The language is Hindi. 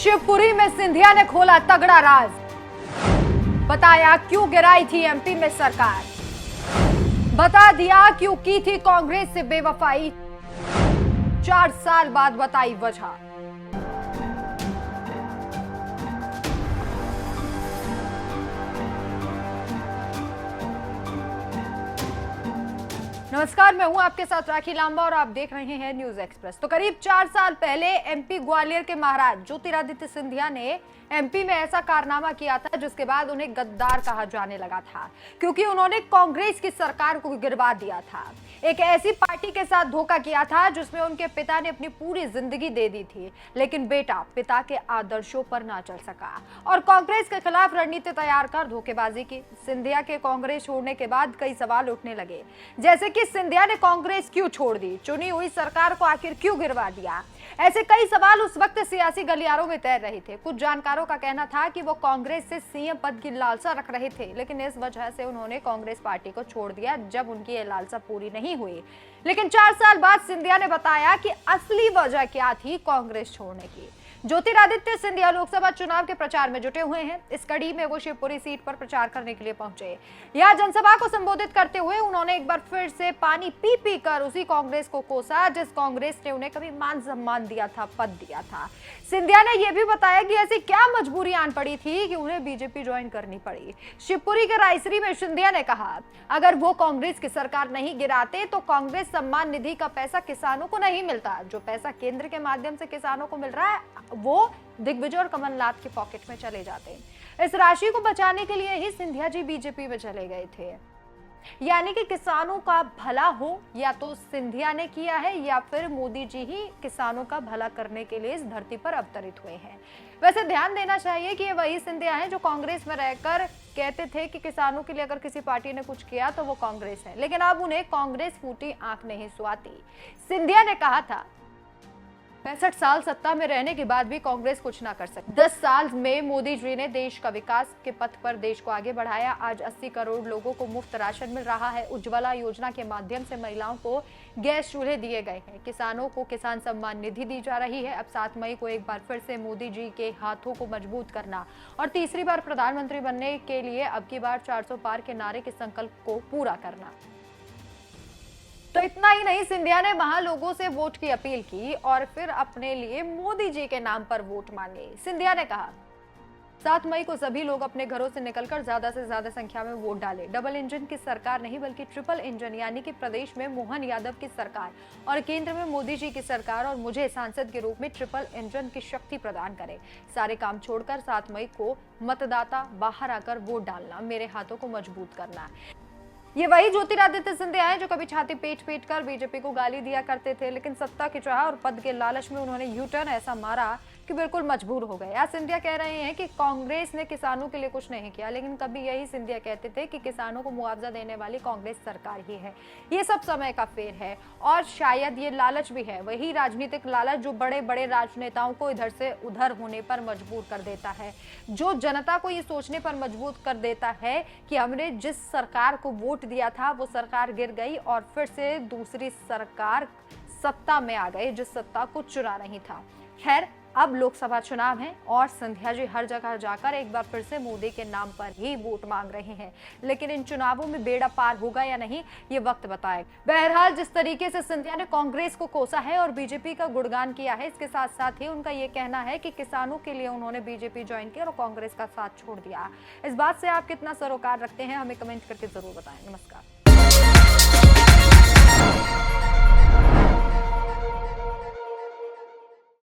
शिवपुरी में सिंधिया ने खोला तगड़ा राज, बताया क्यों गिराई थी एमपी में सरकार, बता दिया क्यों की थी कांग्रेस से बेवफाई, 4 साल बाद बताई वजह। नमस्कार, मैं हूं आपके साथ राखी लांबा और आप देख रहे हैं न्यूज एक्सप्रेस। तो करीब 4 साल पहले एमपी ग्वालियर के महाराज ज्योतिरादित्य सिंधिया ने एमपी में ऐसा कारनामा किया था जिसके बाद उन्हें गद्दार कहा जाने लगा था, क्योंकि उन्होंने कांग्रेस की सरकार को गिरवा दिया था। एक ऐसी पार्टी के साथ धोखा किया था जिसमें उनके पिता ने अपनी पूरी जिंदगी दे दी थी, लेकिन बेटा पिता के आदर्शों पर ना चल सका और कांग्रेस के खिलाफ रणनीति तैयार कर धोखेबाजी की। सिंधिया के कांग्रेस छोड़ने के बाद कई सवाल उठने लगे, जैसे कि सिंधिया ने कांग्रेस क्यों छोड़ दी, चुनी हुई सरकार को आखिर क्यों गिरवा दिया। ऐसे कई सवाल उस वक्त सियासी गलियारों में तैर रहे थे। कुछ जानकारों का कहना था कि वो कांग्रेस से सीएम पद की लालसा रख रहे थे, लेकिन इस वजह से उन्होंने कांग्रेस पार्टी को छोड़ दिया जब उनकी ये लालसा पूरी नहीं हुई। लेकिन 4 साल बाद सिंधिया ने बताया कि असली वजह क्या थी कांग्रेस छोड़ने की। ज्योतिरादित्य सिंधिया लोकसभा चुनाव के प्रचार में जुटे हुए हैं। इस कड़ी में वो शिवपुरी सीट पर प्रचार करने के लिए पहुंचे। यह जनसभा को संबोधित करते हुए उन्होंने एक बार फिर से पानी पी पी कर उसी कांग्रेस को कोसा जिस कांग्रेस ने उन्हें कभी मान सम्मान दिया था, पद दिया था। सिंधिया ने यह भी बताया कि ऐसी क्या मजबूरी आन पड़ी थी कि उन्हें बीजेपी ज्वाइन करनी पड़ी। शिवपुरी के रायसरी में सिंधिया ने कहा, अगर वो कांग्रेस की सरकार नहीं गिराते तो कांग्रेस सम्मान निधि का पैसा किसानों को नहीं मिलता। जो पैसा केंद्र के माध्यम से किसानों को मिल रहा है वो दिग्विजय और कमलनाथ के पॉकेट में चले जाते। इस राशि को बचाने के लिए ही सिंधिया जी बीजेपी में चले गए थे। यानी कि किसानों का भला हो या तो सिंधिया ने किया है या फिर मोदी जी ही किसानों का भला करने के लिए इस धरती पर अवतरित हुए हैं। वैसे ध्यान देना चाहिए कि ये वही सिंधिया हैं जो कांग्रेस में रहकर कहते थे कि किसानों के लिए अगर किसी पार्टी ने कुछ किया तो वो कांग्रेस है, लेकिन अब उन्हें कांग्रेस फूटी आंख नहीं सुहाती। सिंधिया ने कहा था 65 साल सत्ता में रहने के बाद भी कांग्रेस कुछ ना कर सकती। 10 साल में मोदी जी ने देश का विकास के पथ पर देश को आगे बढ़ाया। आज 80 करोड़ लोगों को मुफ्त राशन मिल रहा है। उज्ज्वला योजना के माध्यम से महिलाओं को गैस चूल्हे दिए गए हैं। किसानों को किसान सम्मान निधि दी जा रही है। अब 7 मई को एक बार फिर से मोदी जी के हाथों को मजबूत करना और तीसरी बार प्रधानमंत्री बनने के लिए अब की बार 400 पार के नारे के संकल्प को पूरा करना। तो इतना ही नहीं, सिंधिया ने वहां लोगों से वोट की अपील की और फिर अपने लिए मोदी जी के नाम पर वोट मांगे। सिंधिया ने कहा 7 मई को सभी लोग अपने घरों से निकलकर ज्यादा से ज्यादा संख्या में वोट डालें। डबल इंजन की सरकार नहीं बल्कि ट्रिपल इंजन, यानी कि प्रदेश में मोहन यादव की सरकार और केंद्र में मोदी जी की सरकार और मुझे सांसद के रूप में ट्रिपल इंजन की शक्ति प्रदान करें। सारे काम छोड़कर 7 मई को मतदाता बाहर आकर वोट डालना, मेरे हाथों को मजबूत करना। ये वही ज्योतिरादित्य सिंधिया हैं जो कभी छाती पीट पीट कर बीजेपी को गाली दिया करते थे, लेकिन सत्ता की चाह और पद के लालच में उन्होंने यू टर्न ऐसा मारा कि बिल्कुल मजबूर हो गए। आज सिंधिया कह रहे हैं कि कांग्रेस ने किसानों के लिए कुछ नहीं किया, लेकिन कभी यही सिंधिया कहते थे कि किसानों को मुआवजा देने वाली कांग्रेस सरकार ही है। ये सब समय का फेर है और शायद ये लालच भी है, वही राजनीतिक लालच जो बड़े बड़े राजनेताओं को इधर से उधर होने पर मजबूर कर देता है, जो जनता को ये सोचने पर मजबूर कर देता है कि हमने जिस सरकार को वोट दिया था वो सरकार गिर गई और फिर से दूसरी सरकार सत्ता में आ गई जिस सत्ता को चुना नहीं था। खैर, अब लोकसभा चुनाव है और सिंधिया जी हर जगह जाकर एक बार फिर से मोदी के नाम पर ही वोट मांग रहे हैं, लेकिन इन चुनावों में बेड़ा पार होगा या नहीं ये वक्त बताएगा। बहरहाल, जिस तरीके से सिंधिया ने कांग्रेस को कोसा है और बीजेपी का गुणगान किया है, इसके साथ साथ ही उनका ये कहना है कि किसानों के लिए उन्होंने बीजेपी ज्वाइन किया और कांग्रेस का साथ छोड़ दिया। इस बात से आप कितना सरोकार रखते हैं हमें कमेंट करके जरूर बताएं। नमस्कार।